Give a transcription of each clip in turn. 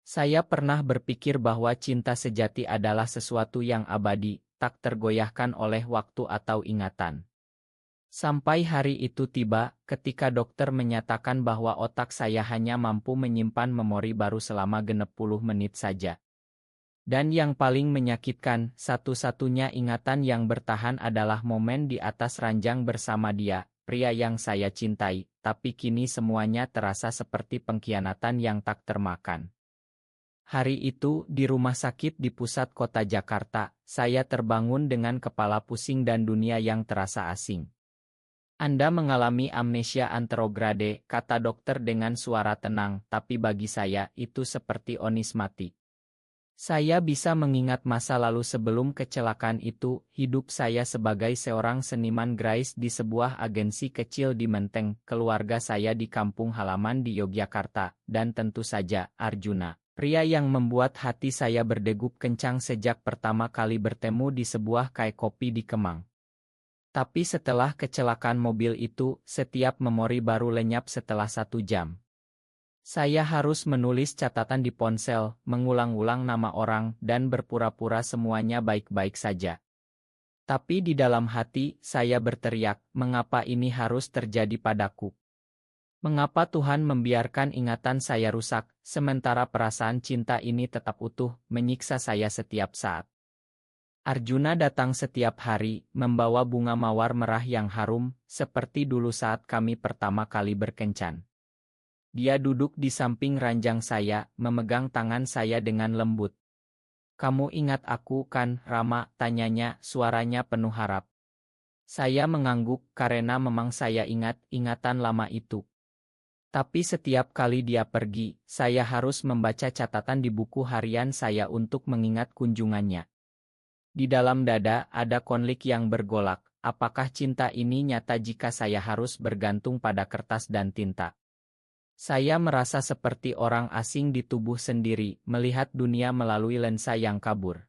Saya pernah berpikir bahwa cinta sejati adalah sesuatu yang abadi, tak tergoyahkan oleh waktu atau ingatan. Sampai hari itu tiba, ketika dokter menyatakan bahwa otak saya hanya mampu menyimpan memori baru selama 60 menit saja. Dan yang paling menyakitkan, satu-satunya ingatan yang bertahan adalah momen di atas ranjang bersama dia, pria yang saya cintai, tapi kini semuanya terasa seperti pengkhianatan yang tak termakan. Hari itu, di rumah sakit di pusat kota Jakarta, saya terbangun dengan kepala pusing dan dunia yang terasa asing. Anda mengalami amnesia anterograde, kata dokter dengan suara tenang, tapi bagi saya, itu seperti onis mati. Saya bisa mengingat masa lalu sebelum kecelakaan itu, hidup saya sebagai seorang seniman grafis di sebuah agensi kecil di Menteng, keluarga saya di kampung halaman di Yogyakarta, dan tentu saja, Arjuna, pria yang membuat hati saya berdegup kencang sejak pertama kali bertemu di sebuah kedai kopi di Kemang. Tapi setelah kecelakaan mobil itu, setiap memori baru lenyap setelah 1 jam. Saya harus menulis catatan di ponsel, mengulang-ulang nama orang, dan berpura-pura semuanya baik-baik saja. Tapi di dalam hati, saya berteriak, mengapa ini harus terjadi padaku? Mengapa Tuhan membiarkan ingatan saya rusak, sementara perasaan cinta ini tetap utuh, menyiksa saya setiap saat? Arjuna datang setiap hari, membawa bunga mawar merah yang harum, seperti dulu saat kami pertama kali berkencan. Dia duduk di samping ranjang saya, memegang tangan saya dengan lembut. "Kamu ingat aku kan, Rama?" tanyanya, suaranya penuh harap. Saya mengangguk, karena memang saya ingat ingatan lama itu. Tapi setiap kali dia pergi, saya harus membaca catatan di buku harian saya untuk mengingat kunjungannya. Di dalam dada ada konflik yang bergolak, apakah cinta ini nyata jika saya harus bergantung pada kertas dan tinta? Saya merasa seperti orang asing di tubuh sendiri, melihat dunia melalui lensa yang kabur.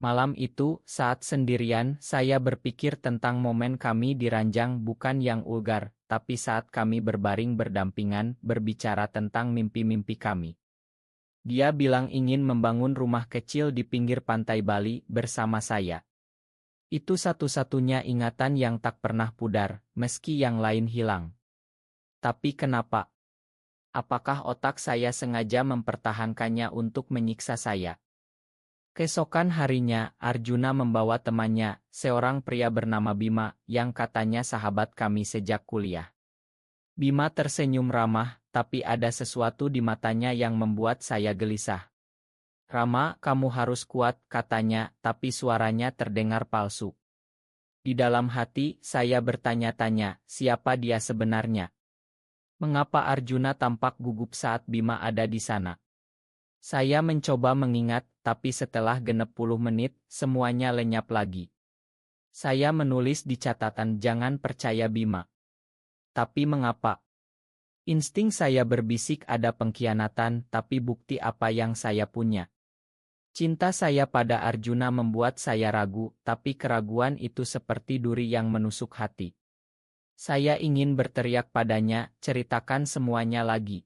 Malam itu, saat sendirian, saya berpikir tentang momen kami di ranjang, bukan yang vulgar, tapi saat kami berbaring berdampingan, berbicara tentang mimpi-mimpi kami. Dia bilang ingin membangun rumah kecil di pinggir pantai Bali bersama saya. Itu satu-satunya ingatan yang tak pernah pudar, meski yang lain hilang. Tapi kenapa? Apakah otak saya sengaja mempertahankannya untuk menyiksa saya? Keesokan harinya, Arjuna membawa temannya, seorang pria bernama Bima, yang katanya sahabat kami sejak kuliah. Bima tersenyum ramah, tapi ada sesuatu di matanya yang membuat saya gelisah. "Rama, kamu harus kuat," katanya, tapi suaranya terdengar palsu. Di dalam hati, saya bertanya-tanya, siapa dia sebenarnya? Mengapa Arjuna tampak gugup saat Bima ada di sana? Saya mencoba mengingat, tapi setelah 60 menit, semuanya lenyap lagi. Saya menulis di catatan jangan percaya Bima. Tapi mengapa? Insting saya berbisik ada pengkhianatan, tapi bukti apa yang saya punya? Cinta saya pada Arjuna membuat saya ragu, tapi keraguan itu seperti duri yang menusuk hati. Saya ingin berteriak padanya, ceritakan semuanya lagi.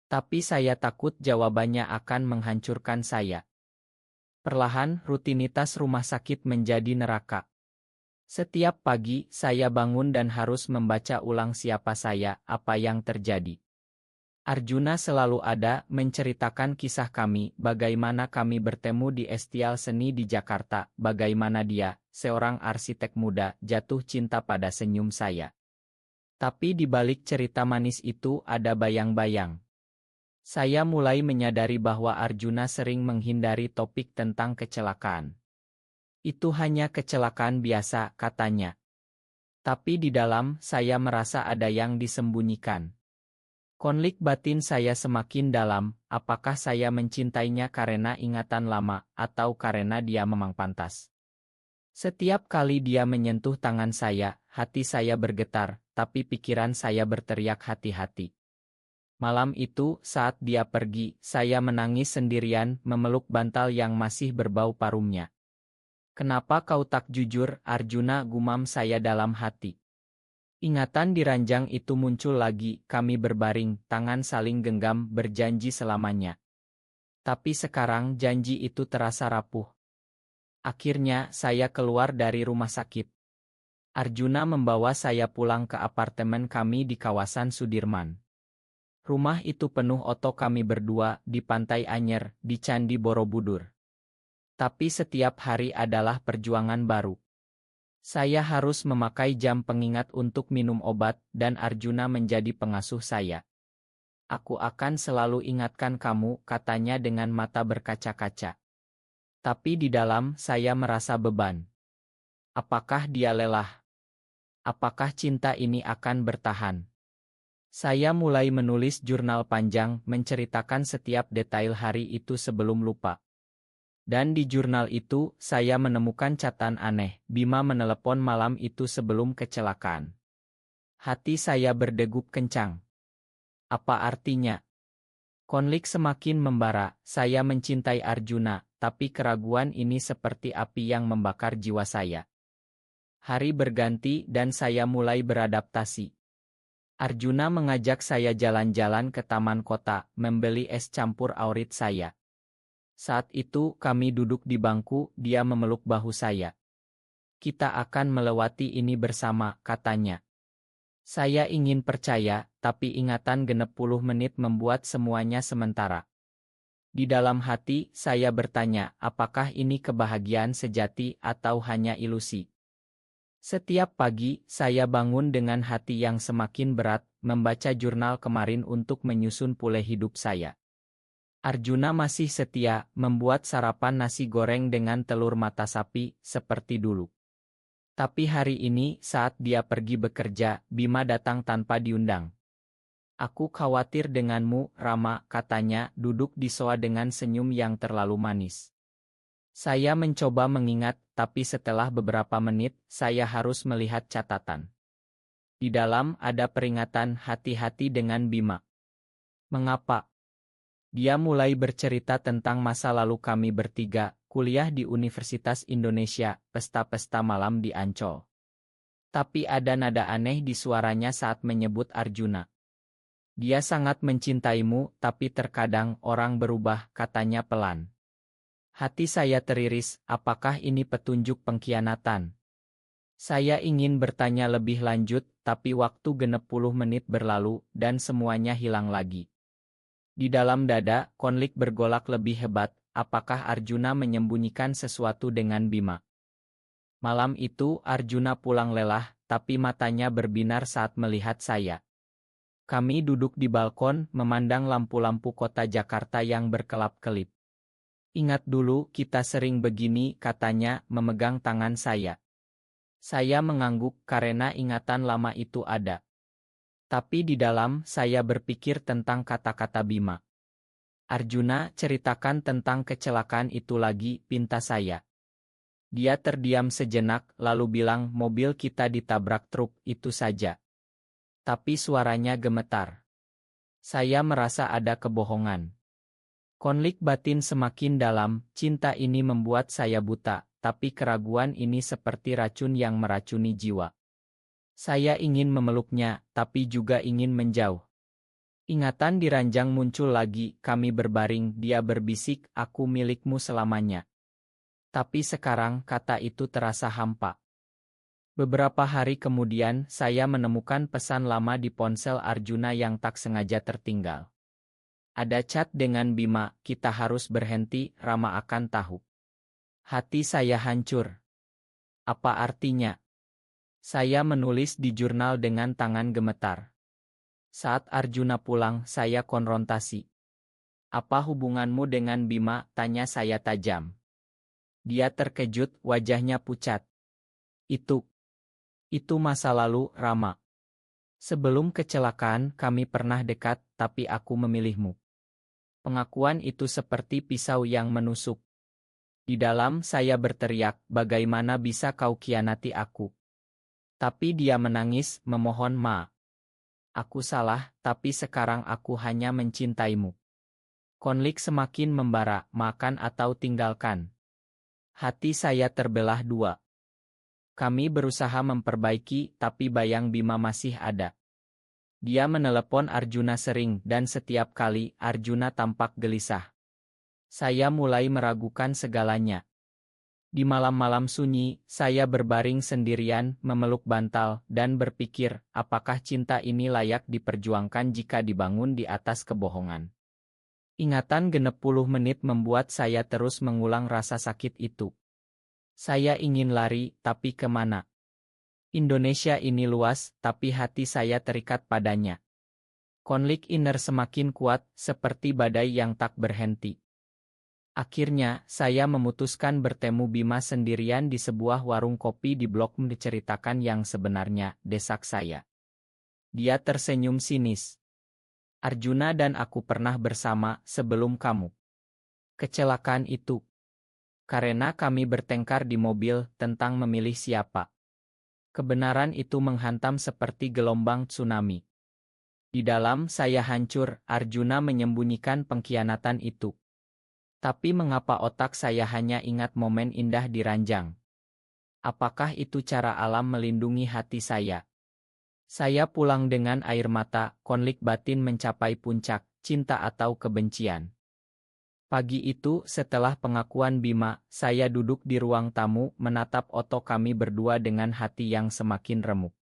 Tapi saya takut jawabannya akan menghancurkan saya. Perlahan, rutinitas rumah sakit menjadi neraka. Setiap pagi, saya bangun dan harus membaca ulang siapa saya, apa yang terjadi. Arjuna selalu ada, menceritakan kisah kami, bagaimana kami bertemu di Estial Seni di Jakarta, bagaimana dia, seorang arsitek muda, jatuh cinta pada senyum saya. Tapi di balik cerita manis itu ada bayang-bayang. Saya mulai menyadari bahwa Arjuna sering menghindari topik tentang kecelakaan. Itu hanya kecelakaan biasa, katanya. Tapi di dalam, saya merasa ada yang disembunyikan. Konflik batin saya semakin dalam, apakah saya mencintainya karena ingatan lama, atau karena dia memang pantas. Setiap kali dia menyentuh tangan saya, hati saya bergetar, tapi pikiran saya berteriak hati-hati. Malam itu, saat dia pergi, saya menangis sendirian, memeluk bantal yang masih berbau parumnya. "Kenapa kau tak jujur, Arjuna?" gumam saya dalam hati. Ingatan di ranjang itu muncul lagi, kami berbaring, tangan saling genggam, berjanji selamanya. Tapi sekarang janji itu terasa rapuh. Akhirnya saya keluar dari rumah sakit. Arjuna membawa saya pulang ke apartemen kami di kawasan Sudirman. Rumah itu penuh oto kami berdua di Pantai Anyer, di Candi Borobudur. Tapi setiap hari adalah perjuangan baru. Saya harus memakai jam pengingat untuk minum obat dan Arjuna menjadi pengasuh saya. Aku akan selalu ingatkan kamu, katanya dengan mata berkaca-kaca. Tapi di dalam saya merasa beban. Apakah dia lelah? Apakah cinta ini akan bertahan? Saya mulai menulis jurnal panjang menceritakan setiap detail hari itu sebelum lupa. Dan di jurnal itu, saya menemukan catatan aneh. Bima menelepon malam itu sebelum kecelakaan. Hati saya berdegup kencang. Apa artinya? Konflik semakin membara, saya mencintai Arjuna, tapi keraguan ini seperti api yang membakar jiwa saya. Hari berganti dan saya mulai beradaptasi. Arjuna mengajak saya jalan-jalan ke taman kota, membeli es campur aurit saya. Saat itu kami duduk di bangku, dia memeluk bahu saya. Kita akan melewati ini bersama, katanya. Saya ingin percaya, tapi ingatan genep puluh menit membuat semuanya sementara. Di dalam hati, saya bertanya, apakah ini kebahagiaan sejati atau hanya ilusi? Setiap pagi, saya bangun dengan hati yang semakin berat, membaca jurnal kemarin untuk menyusun pule hidup saya. Arjuna masih setia, membuat sarapan nasi goreng dengan telur mata sapi, seperti dulu. Tapi hari ini, saat dia pergi bekerja, Bima datang tanpa diundang. Aku khawatir denganmu, Rama, katanya, duduk di sofa dengan senyum yang terlalu manis. Saya mencoba mengingat, tapi setelah beberapa menit, saya harus melihat catatan. Di dalam ada peringatan hati-hati dengan Bima. Mengapa? Dia mulai bercerita tentang masa lalu kami bertiga, kuliah di Universitas Indonesia, pesta-pesta malam di Ancol. Tapi ada nada aneh di suaranya saat menyebut Arjuna. Dia sangat mencintaimu, tapi terkadang orang berubah, katanya pelan. Hati saya teriris, apakah ini petunjuk pengkhianatan? Saya ingin bertanya lebih lanjut, tapi waktu genep puluh menit berlalu, dan semuanya hilang lagi. Di dalam dada, konflik bergolak lebih hebat. Apakah Arjuna menyembunyikan sesuatu dengan Bima? Malam itu Arjuna pulang lelah, tapi matanya berbinar saat melihat saya. Kami duduk di balkon, memandang lampu-lampu kota Jakarta yang berkelap-kelip. Ingat dulu kita sering begini, katanya, memegang tangan saya. Saya mengangguk karena ingatan lama itu ada. Tapi di dalam saya berpikir tentang kata-kata Bima. Arjuna, ceritakan tentang kecelakaan itu lagi, pinta saya. Dia terdiam sejenak, lalu bilang mobil kita ditabrak truk, itu saja. Tapi suaranya gemetar. Saya merasa ada kebohongan. Konflik batin semakin dalam, cinta ini membuat saya buta, tapi keraguan ini seperti racun yang meracuni jiwa. Saya ingin memeluknya, tapi juga ingin menjauh. Ingatan di ranjang muncul lagi, kami berbaring, dia berbisik, aku milikmu selamanya. Tapi sekarang kata itu terasa hampa. Beberapa hari kemudian, saya menemukan pesan lama di ponsel Arjuna yang tak sengaja tertinggal. Ada chat dengan Bima, kita harus berhenti, Rama akan tahu. Hati saya hancur. Apa artinya? Saya menulis di jurnal dengan tangan gemetar. Saat Arjuna pulang, saya konfrontasi. Apa hubunganmu dengan Bima? Tanya saya tajam. Dia terkejut, wajahnya pucat. Itu masa lalu, Rama. Sebelum kecelakaan, kami pernah dekat, tapi aku memilihmu. Pengakuan itu seperti pisau yang menusuk. Di dalam saya berteriak, bagaimana bisa kau khianati aku? Tapi dia menangis, memohon maaf. Aku salah, tapi sekarang aku hanya mencintaimu. Konflik semakin membara, makan atau tinggalkan. Hati saya terbelah dua. Kami berusaha memperbaiki, tapi bayang Bima masih ada. Dia menelepon Arjuna sering, dan setiap kali Arjuna tampak gelisah. Saya mulai meragukan segalanya. Di malam-malam sunyi, saya berbaring sendirian, memeluk bantal, dan berpikir, apakah cinta ini layak diperjuangkan jika dibangun di atas kebohongan. Ingatan genep puluh menit membuat saya terus mengulang rasa sakit itu. Saya ingin lari, tapi kemana? Indonesia ini luas, tapi hati saya terikat padanya. Konflik inner semakin kuat, seperti badai yang tak berhenti. Akhirnya, saya memutuskan bertemu Bima sendirian di sebuah warung kopi di blok menceritakan yang sebenarnya, desak saya. Dia tersenyum sinis. Arjuna dan aku pernah bersama sebelum kamu. Kecelakaan itu. Karena kami bertengkar di mobil tentang memilih siapa. Kebenaran itu menghantam seperti gelombang tsunami. Di dalam saya hancur, Arjuna menyembunyikan pengkhianatan itu. Tapi mengapa otak saya hanya ingat momen indah di ranjang? Apakah itu cara alam melindungi hati saya? Saya pulang dengan air mata, konflik batin mencapai puncak, cinta atau kebencian. Pagi itu, setelah pengakuan Bima, saya duduk di ruang tamu, menatap Oto kami berdua dengan hati yang semakin remuk.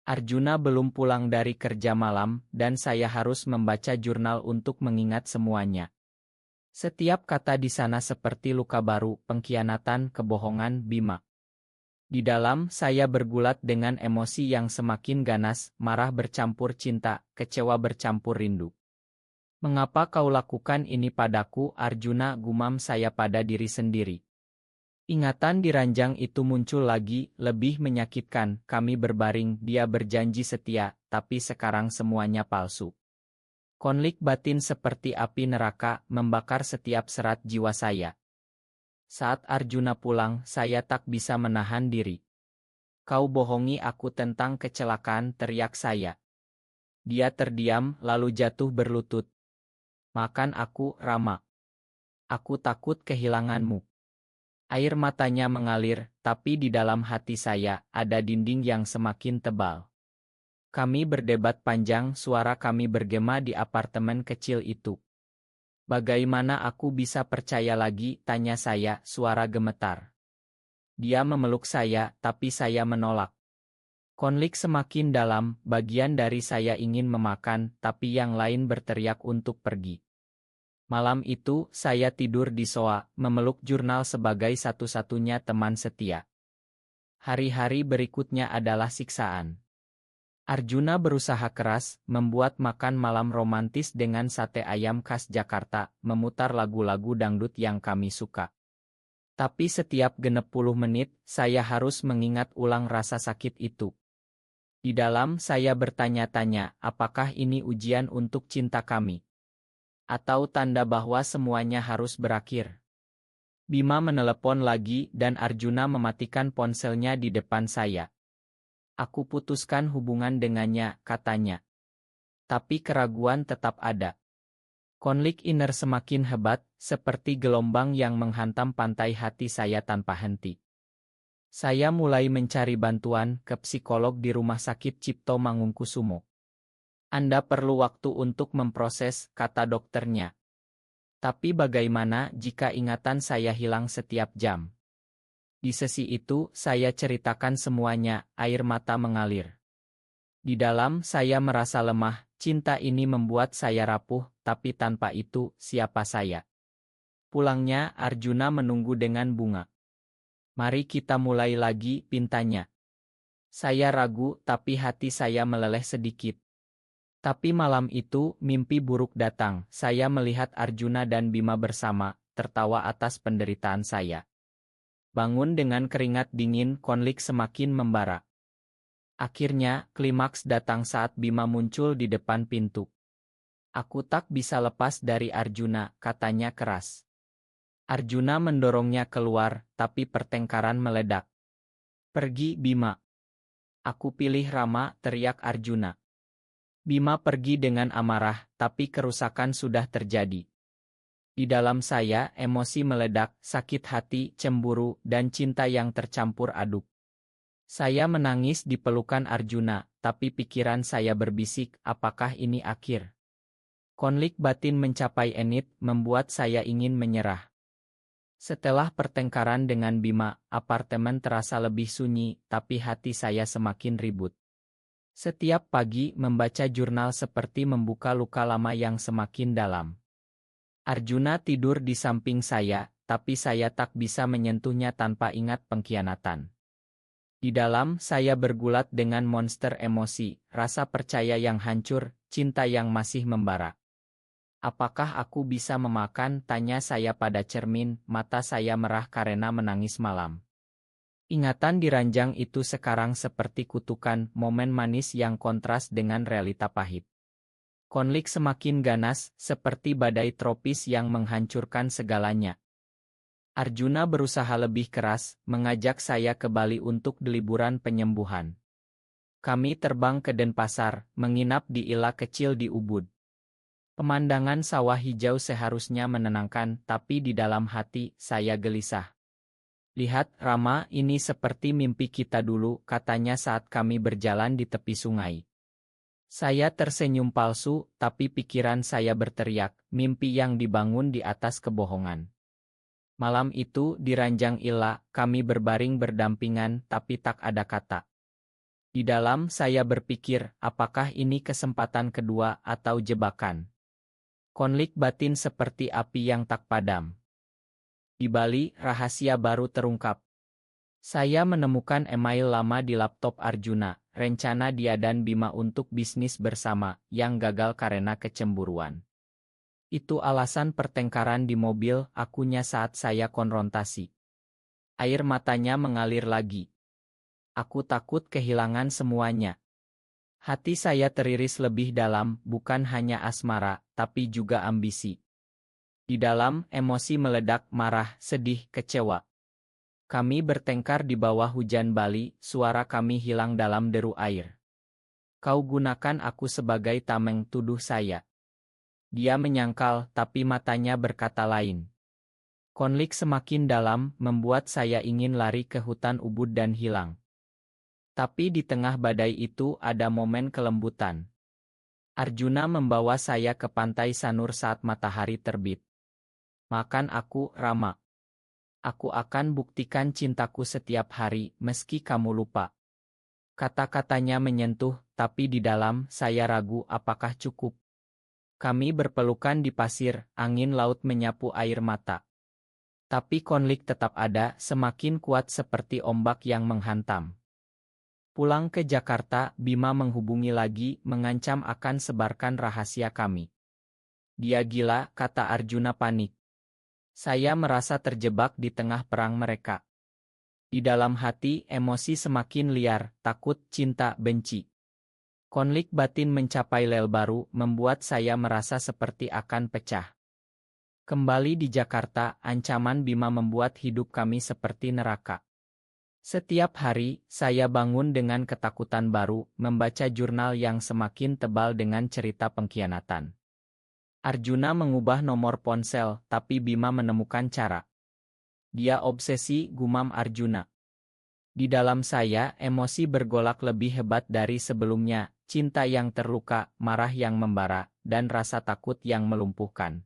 Arjuna belum pulang dari kerja malam, dan saya harus membaca jurnal untuk mengingat semuanya. Setiap kata di sana seperti luka baru, pengkhianatan, kebohongan, Bima. Di dalam, saya bergulat dengan emosi yang semakin ganas, marah bercampur cinta, kecewa bercampur rindu. Mengapa kau lakukan ini padaku, Arjuna, gumam saya pada diri sendiri. Ingatan di ranjang itu muncul lagi, lebih menyakitkan, kami berbaring, dia berjanji setia, tapi sekarang semuanya palsu. Konflik batin seperti api neraka, membakar setiap serat jiwa saya. Saat Arjuna pulang, saya tak bisa menahan diri. Kau bohongi aku tentang kecelakaan, teriak saya. Dia terdiam, lalu jatuh berlutut. Makan aku, Rama. Aku takut kehilanganmu. Air matanya mengalir, tapi di dalam hati saya, ada dinding yang semakin tebal. Kami berdebat panjang, suara kami bergema di apartemen kecil itu. Bagaimana aku bisa percaya lagi, tanya saya, suara gemetar. Dia memeluk saya, tapi saya menolak. Konflik semakin dalam, bagian dari saya ingin memakan, tapi yang lain berteriak untuk pergi. Malam itu, saya tidur di sofa, memeluk jurnal sebagai satu-satunya teman setia. Hari-hari berikutnya adalah siksaan. Arjuna berusaha keras, membuat makan malam romantis dengan sate ayam khas Jakarta, memutar lagu-lagu dangdut yang kami suka. Tapi setiap genep puluh menit, saya harus mengingat ulang rasa sakit itu. Di dalam saya bertanya-tanya, apakah ini ujian untuk cinta kami? Atau tanda bahwa semuanya harus berakhir? Bima menelepon lagi dan Arjuna mematikan ponselnya di depan saya. Aku putuskan hubungan dengannya, katanya. Tapi keraguan tetap ada. Konflik inner semakin hebat, seperti gelombang yang menghantam pantai hati saya tanpa henti. Saya mulai mencari bantuan ke psikolog di Rumah Sakit Cipto Mangunkusumo. Anda perlu waktu untuk memproses, kata dokternya. Tapi bagaimana jika ingatan saya hilang setiap jam? Di sesi itu, saya ceritakan semuanya, air mata mengalir. Di dalam, saya merasa lemah, cinta ini membuat saya rapuh, tapi tanpa itu, siapa saya? Pulangnya, Arjuna menunggu dengan bunga. Mari kita mulai lagi, pintanya. Saya ragu, tapi hati saya meleleh sedikit. Tapi malam itu, mimpi buruk datang, saya melihat Arjuna dan Bima bersama, tertawa atas penderitaan saya. Bangun dengan keringat dingin, konflik semakin membara. Akhirnya, klimaks datang saat Bima muncul di depan pintu. Aku tak bisa lepas dari Arjuna, katanya keras. Arjuna mendorongnya keluar, tapi pertengkaran meledak. Pergi, Bima. Aku pilih Rama, teriak Arjuna. Bima pergi dengan amarah, tapi kerusakan sudah terjadi. Di dalam saya, emosi meledak, sakit hati, cemburu, dan cinta yang tercampur aduk. Saya menangis di pelukan Arjuna, tapi pikiran saya berbisik, apakah ini akhir? Konflik batin mencapai enit, membuat saya ingin menyerah. Setelah pertengkaran dengan Bima, apartemen terasa lebih sunyi, tapi hati saya semakin ribut. Setiap pagi membaca jurnal seperti membuka luka lama yang semakin dalam. Arjuna tidur di samping saya, tapi saya tak bisa menyentuhnya tanpa ingat pengkhianatan. Di dalam, saya bergulat dengan monster emosi, rasa percaya yang hancur, cinta yang masih membara. Apakah aku bisa memakan? Tanya saya pada cermin, mata saya merah karena menangis malam. Ingatan di ranjang itu sekarang seperti kutukan, momen manis yang kontras dengan realita pahit. Konflik semakin ganas, seperti badai tropis yang menghancurkan segalanya. Arjuna berusaha lebih keras, mengajak saya ke Bali untuk liburan penyembuhan. Kami terbang ke Denpasar, menginap di ila kecil di Ubud. Pemandangan sawah hijau seharusnya menenangkan, tapi di dalam hati, saya gelisah. Lihat, Rama, ini seperti mimpi kita dulu, katanya saat kami berjalan di tepi sungai. Saya tersenyum palsu, tapi pikiran saya berteriak, mimpi yang dibangun di atas kebohongan. Malam itu, di ranjang ila, kami berbaring berdampingan, tapi tak ada kata. Di dalam, saya berpikir, apakah ini kesempatan kedua atau jebakan? Konflik batin seperti api yang tak padam. Di Bali, rahasia baru terungkap. Saya menemukan email lama di laptop Arjuna, rencana dia dan Bima untuk bisnis bersama, yang gagal karena kecemburuan. Itu alasan pertengkaran di mobil akunya saat saya konfrontasi. Air matanya mengalir lagi. Aku takut kehilangan semuanya. Hati saya teriris lebih dalam, bukan hanya asmara, tapi juga ambisi. Di dalam, emosi meledak, marah, sedih, kecewa. Kami bertengkar di bawah hujan Bali, suara kami hilang dalam deru air. Kau gunakan aku sebagai tameng, tuduh saya. Dia menyangkal, tapi matanya berkata lain. Konflik semakin dalam, membuat saya ingin lari ke hutan Ubud dan hilang. Tapi di tengah badai itu ada momen kelembutan. Arjuna membawa saya ke pantai Sanur saat matahari terbit. Makan aku, Rama. Aku akan buktikan cintaku setiap hari, meski kamu lupa. Kata-katanya menyentuh, tapi di dalam, saya ragu apakah cukup. Kami berpelukan di pasir, angin laut menyapu air mata. Tapi konflik tetap ada, semakin kuat seperti ombak yang menghantam. Pulang ke Jakarta, Bima menghubungi lagi, mengancam akan sebarkan rahasia kami. Dia gila, kata Arjuna panik. Saya merasa terjebak di tengah perang mereka. Di dalam hati, emosi semakin liar, takut, cinta, benci. Konflik batin mencapai level baru, membuat saya merasa seperti akan pecah. Kembali di Jakarta, ancaman Bima membuat hidup kami seperti neraka. Setiap hari, saya bangun dengan ketakutan baru, membaca jurnal yang semakin tebal dengan cerita pengkhianatan. Arjuna mengubah nomor ponsel, tapi Bima menemukan cara. Dia obsesi, gumam Arjuna. Di dalam saya, emosi bergolak lebih hebat dari sebelumnya, cinta yang terluka, marah yang membara, dan rasa takut yang melumpuhkan.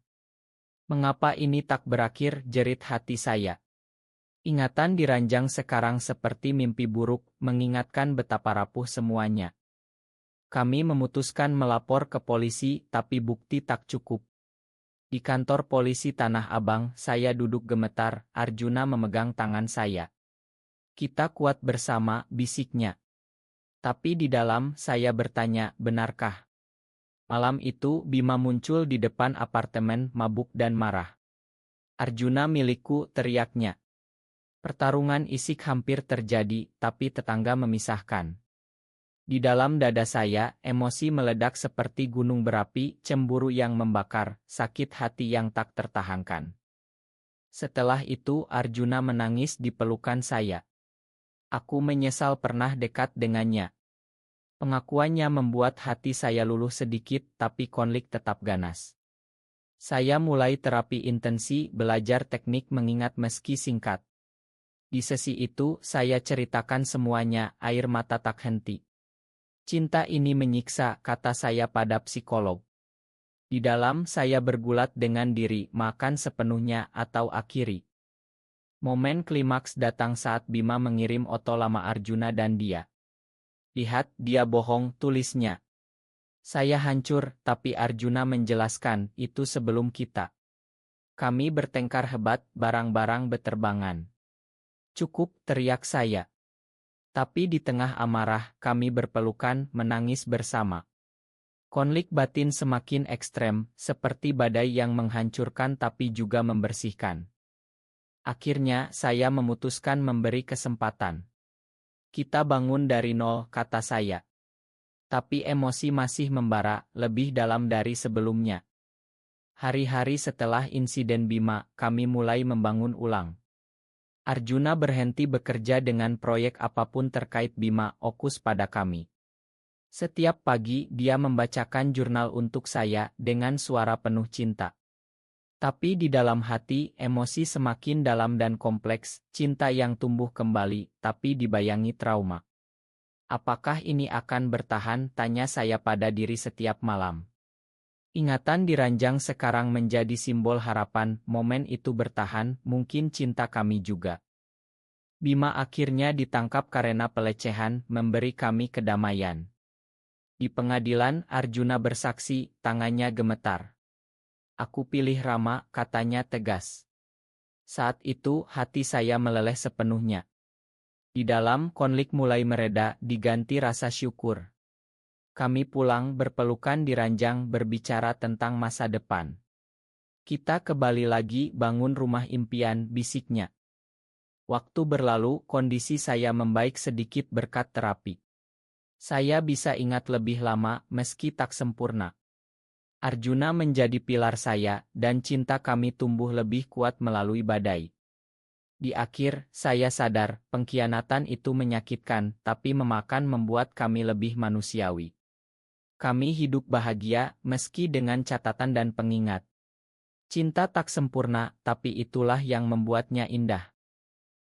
Mengapa ini tak berakhir, jerit hati saya. Ingatan di ranjang sekarang seperti mimpi buruk, mengingatkan betapa rapuh semuanya. Kami memutuskan melapor ke polisi, tapi bukti tak cukup. Di kantor polisi Tanah Abang, saya duduk gemetar, Arjuna memegang tangan saya. Kita kuat bersama, bisiknya. Tapi di dalam, saya bertanya, benarkah? Malam itu, Bima muncul di depan apartemen, mabuk dan marah. Arjuna milikku, teriaknya. Pertarungan isik hampir terjadi, tapi tetangga memisahkan. Di dalam dada saya, emosi meledak seperti gunung berapi, cemburu yang membakar, sakit hati yang tak tertahankan. Setelah itu, Arjuna menangis di pelukan saya. Aku menyesal pernah dekat dengannya. Pengakuannya membuat hati saya luluh sedikit, tapi konflik tetap ganas. Saya mulai terapi intensi, belajar teknik mengingat meski singkat. Di sesi itu, saya ceritakan semuanya, air mata tak henti. Cinta ini menyiksa, kata saya pada psikolog. Di dalam saya bergulat dengan diri, makan sepenuhnya atau akhiri. Momen klimaks datang saat Bima mengirim oto lama Arjuna dan dia. Lihat, dia bohong, tulisnya. Saya hancur, tapi Arjuna menjelaskan, itu sebelum kita. Kami bertengkar hebat, barang-barang beterbangan. Cukup, teriak saya. Tapi di tengah amarah, kami berpelukan, menangis bersama. Konflik batin semakin ekstrem, seperti badai yang menghancurkan tapi juga membersihkan. Akhirnya, saya memutuskan memberi kesempatan. Kita bangun dari nol, kata saya. Tapi emosi masih membara, lebih dalam dari sebelumnya. Hari-hari setelah insiden Bima, kami mulai membangun ulang. Arjuna berhenti bekerja dengan proyek apapun terkait Bima Okus pada kami. Setiap pagi dia membacakan jurnal untuk saya dengan suara penuh cinta. Tapi di dalam hati, emosi semakin dalam dan kompleks, cinta yang tumbuh kembali, tapi dibayangi trauma. Apakah ini akan bertahan? Tanya saya pada diri setiap malam. Ingatan diranjang sekarang menjadi simbol harapan, momen itu bertahan, mungkin cinta kami juga. Bima akhirnya ditangkap karena pelecehan, memberi kami kedamaian. Di pengadilan, Arjuna bersaksi, tangannya gemetar. Aku pilih Rama, katanya tegas. Saat itu, hati saya meleleh sepenuhnya. Di dalam, konflik mulai mereda, diganti rasa syukur. Kami pulang berpelukan di ranjang berbicara tentang masa depan. Kita kembali lagi bangun rumah impian, bisiknya. Waktu berlalu, kondisi saya membaik sedikit berkat terapi. Saya bisa ingat lebih lama, meski tak sempurna. Arjuna menjadi pilar saya, dan cinta kami tumbuh lebih kuat melalui badai. Di akhir, saya sadar, pengkhianatan itu menyakitkan, tapi memakan membuat kami lebih manusiawi. Kami hidup bahagia, meski dengan catatan dan pengingat. Cinta tak sempurna, tapi itulah yang membuatnya indah.